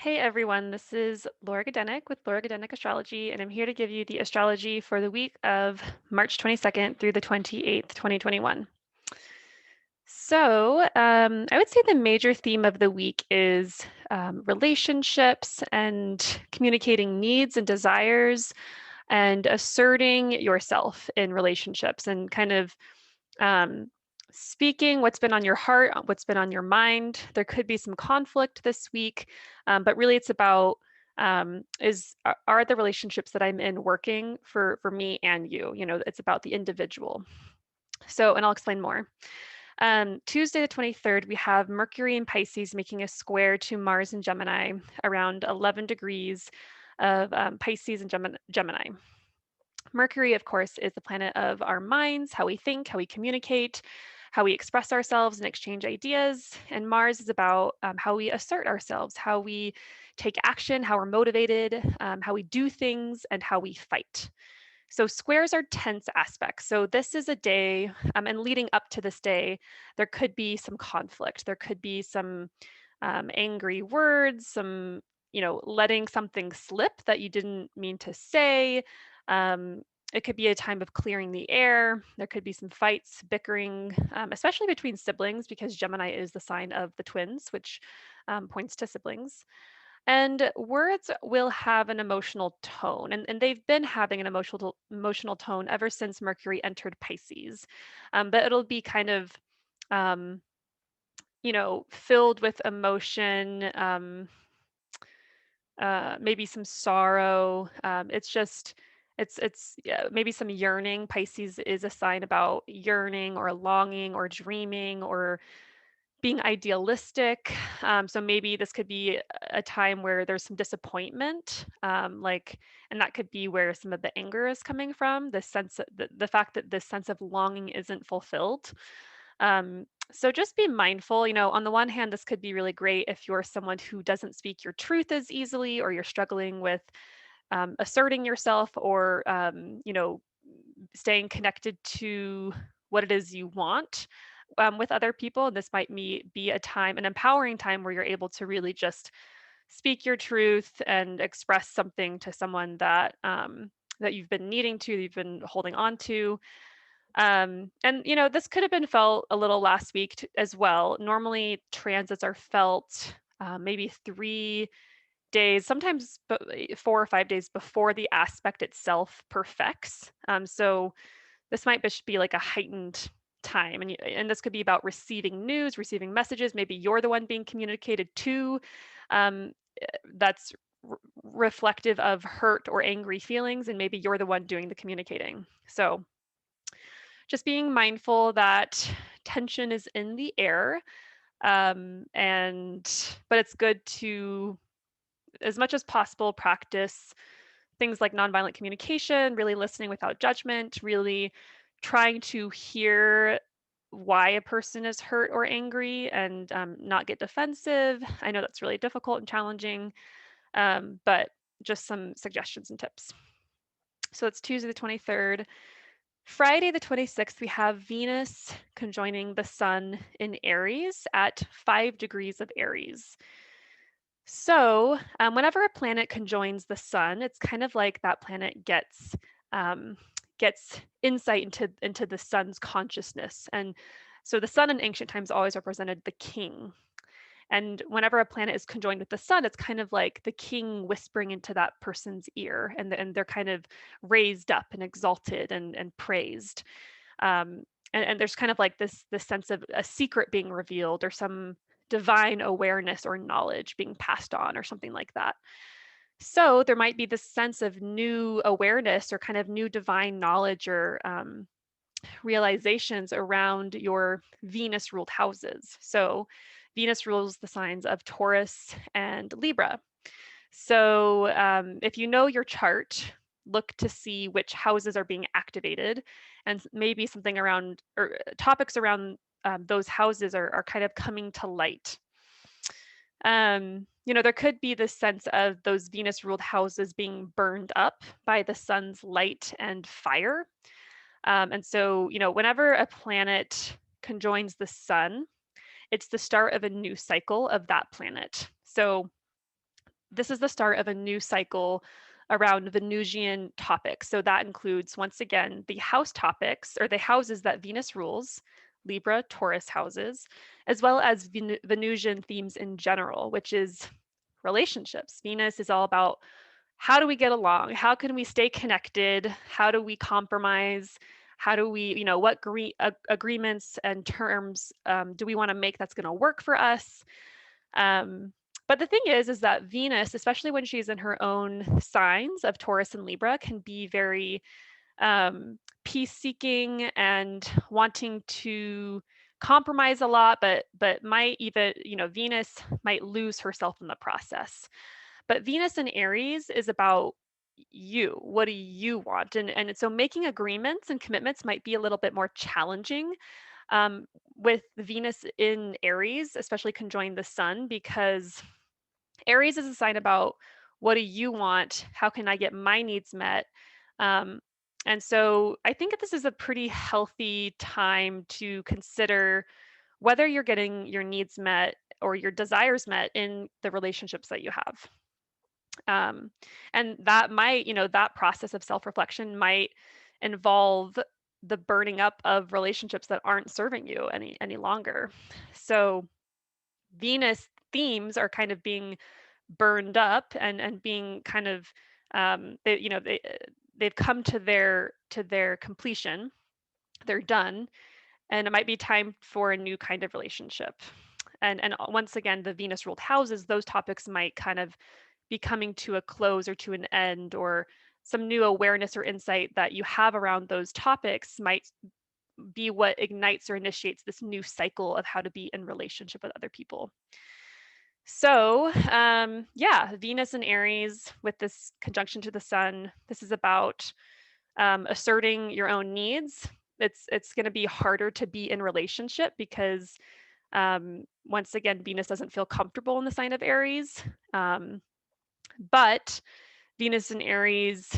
Hey everyone, this is Laura Gadenik with Laura Gadenik Astrology, and I'm here to give you the astrology for the week of March 22nd through the 28th, 2021. I would say the major theme of the week is relationships and communicating needs and desires and asserting yourself in relationships and kind of um, speaking what's been on your heart, what's been on your mind. There could be some conflict this week, but really it's about are the relationships that I'm in working for me and you? You know, it's about the individual. And I'll explain more. Tuesday the 23rd, we have Mercury and Pisces making a square to Mars and Gemini around 11 degrees of Pisces and Gemini. Mercury, of course, is the planet of our minds, how we think, how we communicate, how we express ourselves and exchange ideas. And Mars is about how we assert ourselves, how we take action, how we're motivated, how we do things, and how we fight. So squares are tense aspects. So this is a day, and leading up to this day, there could be some conflict. There could be some angry words, some, letting something slip that you didn't mean to say. Um, it could be a time of clearing the air. There could be some fights, bickering, especially between siblings, because Gemini is the sign of the twins, which points to siblings. And words will have an emotional tone, and they've been having an emotional tone ever since Mercury entered Pisces. But it'll be kind of, um, filled with emotion, maybe some sorrow. It's yeah, maybe some yearning. Pisces is a sign about yearning or longing or dreaming or being idealistic. So maybe this could be a time where there's some disappointment, and that could be where some of the anger is coming from, the sense of the fact that this sense of longing isn't fulfilled. So just be mindful. On the one hand, this could be really great if you're someone who doesn't speak your truth as easily, or you're struggling with asserting yourself, or staying connected to what it is you want with other people. And this might be a time, an empowering time, where you're able to really just speak your truth and express something to someone that you've been needing to, that you've been holding on to. And this could have been felt a little last week as well. Normally, transits are felt maybe 3 days, sometimes 4 or 5 days before the aspect itself perfects. So this might just be like a heightened time, and this could be about receiving news, receiving messages. Maybe you're the one being communicated to. Um, that's reflective of hurt or angry feelings, and maybe you're the one doing the communicating. So just being mindful that tension is in the air, and but it's good to, as much as possible, practice things like nonviolent communication, really listening without judgment, really trying to hear why a person is hurt or angry, and not get defensive. I know that's really difficult and challenging, but just some suggestions and tips. So it's Tuesday the 23rd. Friday the 26th, we have Venus conjoining the Sun in Aries at 5 degrees of Aries. Whenever a planet conjoins the Sun, it's kind of like that planet um, gets insight into the Sun's consciousness. And so the Sun in ancient times always represented the king. And whenever a planet is conjoined with the Sun, it's kind of like the king whispering into that person's ear, and they're kind of raised up and exalted and praised. Um, and there's kind of like this sense of a secret being revealed, or some divine awareness or knowledge being passed on, or something like that. So there might be this sense of new awareness, or kind of new divine knowledge, or realizations around your Venus ruled houses. So Venus rules the signs of Taurus and Libra. If you know your chart, look to see which houses are being activated, and maybe something around, or topics around those houses are kind of coming to light. There could be this sense of those Venus ruled houses being burned up by the sun's light and fire. Whenever a planet conjoins the sun, it's the start of a new cycle of that planet. So this is the start of a new cycle around Venusian topics. So that includes, once again, the house topics or the houses that Venus rules, Libra, Taurus houses, as well as Venusian themes in general, which is relationships. Venus is all about how do we get along? How can we stay connected? How do we compromise? How do we, what agreements and terms do we want to make that's going to work for us? Um, but the thing is that Venus, especially when she's in her own signs of Taurus and Libra, can be very peace seeking and wanting to compromise a lot, but might even, Venus might lose herself in the process. But Venus in Aries is about you. What do you want? And so making agreements and commitments might be a little bit more challenging um, with Venus in Aries, especially conjoined the Sun, because Aries is a sign about what do you want? How can I get my needs met? Um, and so I think that this is a pretty healthy time to consider whether you're getting your needs met or your desires met in the relationships that you have. Um, and that might, that process of self-reflection might involve the burning up of relationships that aren't serving you any longer. So Venus themes are kind of being burned up and being kind of they've come to their completion. They're done, and it might be time for a new kind of relationship. And once again, the Venus ruled houses, those topics might kind of be coming to a close or to an end, or some new awareness or insight that you have around those topics might be what ignites or initiates this new cycle of how to be in relationship with other people. So, yeah, Venus and Aries with this conjunction to the sun, this is about asserting your own needs. It's going to be harder to be in relationship because once again, Venus doesn't feel comfortable in the sign of Aries. But Venus in Aries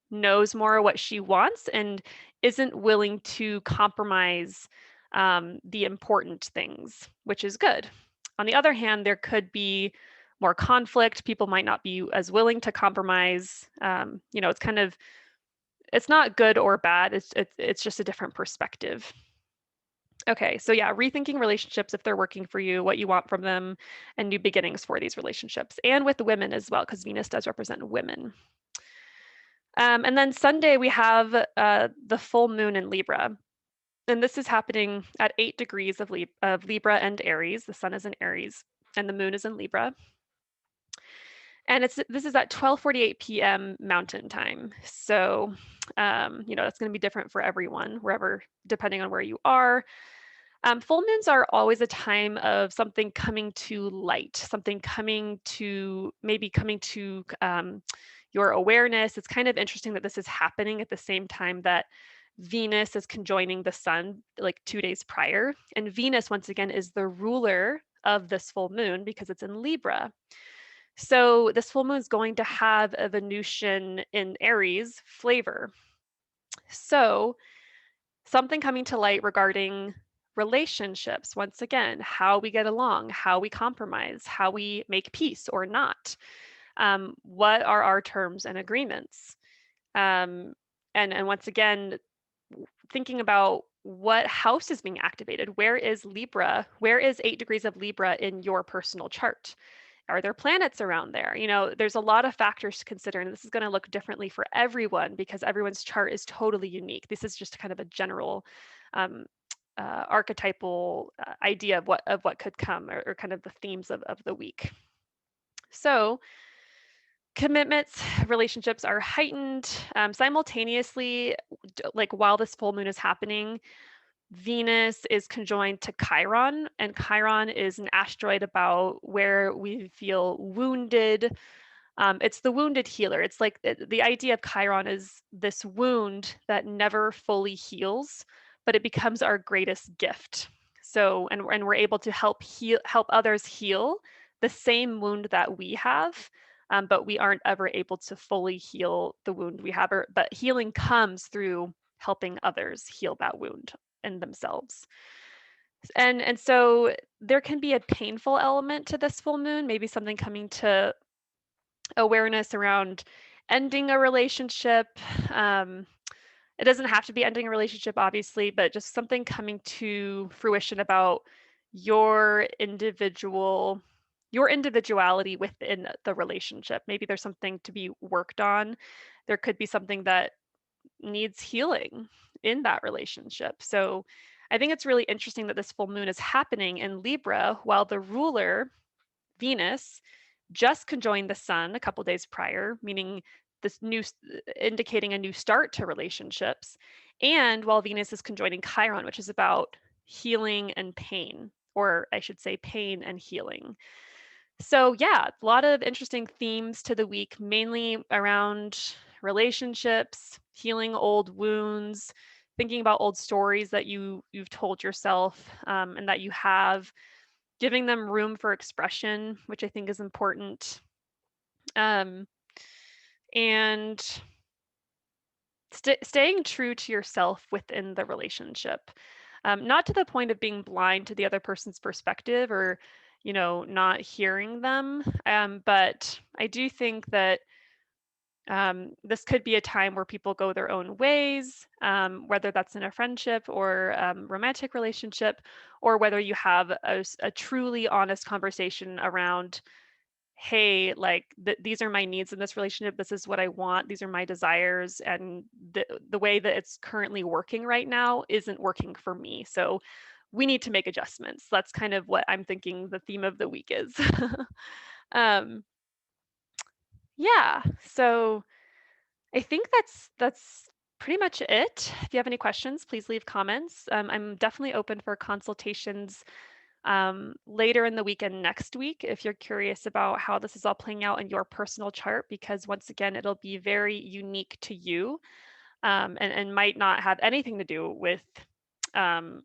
knows more what she wants and isn't willing to compromise the important things, which is good. On the other hand, there could be more conflict. People might not be as willing to compromise. It's kind of it's not good or bad. It's just a different perspective. Okay, so yeah, rethinking relationships if they're working for you, what you want from them, and new beginnings for these relationships, and with women as well, because Venus does represent women. And then Sunday, we have the full moon in Libra. And this is happening at 8 degrees of Libra and Aries. The sun is in Aries, and the moon is in Libra. And this is at 12:48 p.m. Mountain Time. So, that's going to be different for everyone, wherever, depending on where you are. Full moons are always a time of something coming to light, something coming to your awareness. It's kind of interesting that this is happening at the same time that Venus is conjoining the sun like 2 days prior. And Venus, once again, is the ruler of this full moon because it's in Libra. So this full moon is going to have a Venusian in Aries flavor. So something coming to light regarding relationships, once again, how we get along, how we compromise, how we make peace or not. What are our terms and agreements? And once again, thinking about what house is being activated. Where is Libra? Where is 8 degrees of Libra in your personal chart? Are there planets around there? There's a lot of factors to consider, and this is going to look differently for everyone because everyone's chart is totally unique. This is just kind of a general um, archetypal idea of what could come, or kind of the themes of the week. So commitments, relationships are heightened simultaneously, like while this full moon is happening. Venus is conjoined to Chiron, and Chiron is an asteroid about where we feel wounded. It's the wounded healer. It's like the idea of Chiron is this wound that never fully heals, but it becomes our greatest gift. So, and we're able to help others heal the same wound that we have, but we aren't ever able to fully heal the wound we have. But healing comes through helping others heal that wound in themselves. And so there can be a painful element to this full moon, maybe something coming to awareness around ending a relationship. Um, it doesn't have to be ending a relationship, obviously, but just something coming to fruition about your your individuality within the relationship. Maybe there's something to be worked on. There could be something that needs healing in that relationship. So I think it's really interesting that this full moon is happening in Libra while the ruler, Venus, just conjoined the sun a couple days prior, meaning indicating a new start to relationships. And while Venus is conjoining Chiron, which is about healing and pain, or I should say pain and healing. So, yeah, a lot of interesting themes to the week, mainly around relationships, healing old wounds, thinking about old stories that you've told yourself, and that you have, giving them room for expression, which I think is important. Um, and staying true to yourself within the relationship, not to the point of being blind to the other person's perspective or, not hearing them. But I do think that this could be a time where people go their own ways, whether that's in a friendship or romantic relationship, or whether you have a truly honest conversation around, hey, like these are my needs in this relationship. This is what I want. These are my desires, and the way that it's currently working right now isn't working for me. So we need to make adjustments. That's kind of what I'm thinking the theme of the week is. um, yeah. So I think that's pretty much it. If you have any questions, please leave comments. I'm definitely open for consultations later in the weekend next week if you're curious about how this is all playing out in your personal chart, because once again, it'll be very unique to you, and might not have anything to do um,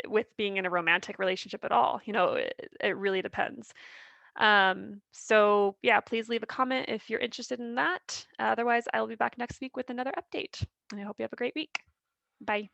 with being in a romantic relationship at all. It really depends. So yeah, please leave a comment if you're interested in that. Otherwise, I'll be back next week with another update. And I hope you have a great week. Bye.